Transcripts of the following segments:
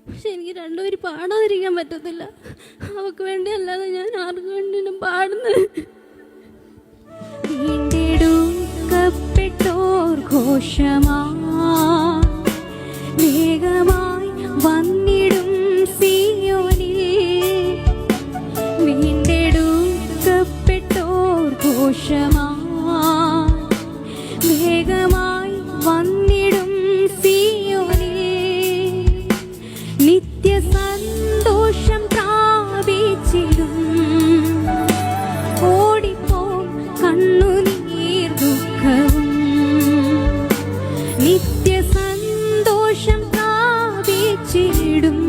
പക്ഷെ എനിക്ക് രണ്ടുപേരും പാടാതിരിക്കാൻ പറ്റത്തില്ല. അവൾക്ക് വേണ്ടി അല്ലാതെ ഞാൻ ആർക്ക് വേണ്ടിയും പാടുന്നത്. വീണ്ടെടുക്കപ്പെട്ടോർ ഘോഷമാ വേഗമായി വന്നിടും സിയോനിൽ. വീണ്ടെടുക്കപ്പെട്ടോർ ഘോഷമാ വേഗമായി വന്നിടും സിയോനിൽ. നിത്യ സന്തോഷം പ്രാപിച്ചിടും. ഓടിപ്പോം കണ്ണുനീർ ദുഃഖവും. നിത്യ സന്തോഷം പ്രാപിച്ചിടും.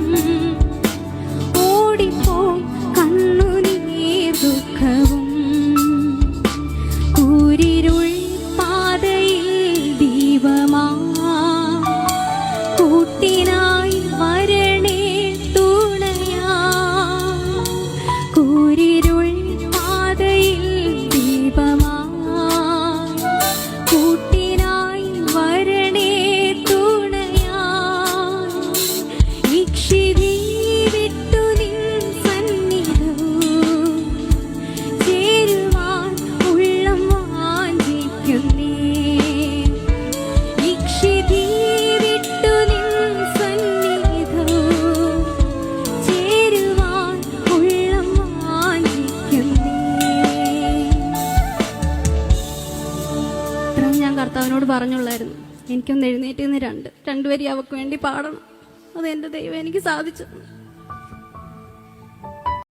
ഓടിപ്പോം കണ്ണുനീർ ദുഃഖവും. കൂരിരുൾ പാതയിൽ ദീപമാ കൂട്ടിനായി വരണേ തുണയാ. കൂരിരുൾ പാതയിൽ ദീപമാ കൂട്ടിനായി വരണേ തുണയാ. ഇക്ഷിതി വിട്ടു നിൻ സന്നിധവും ചേരുവാൻ ഉള്ളം വാഞ്ചിക്കുന്നേ. ഇക്ഷിതി വിട്ടു നിൻ സന്നിധവും ചേരുവാൻ ഉള്ളം വാഞ്ചിക്കുന്നേ. ഇത്രയും ഞാൻ കർത്താവിനോട് പറഞ്ഞുള്ളായിരുന്നു, എനിക്കൊന്ന് എഴുന്നേറ്റ് നിന്ന് രണ്ടുപേരും അവൾക്ക് വേണ്ടി പാടണം. അത് എൻ്റെ ദൈവം എനിക്ക് സാധിച്ചു.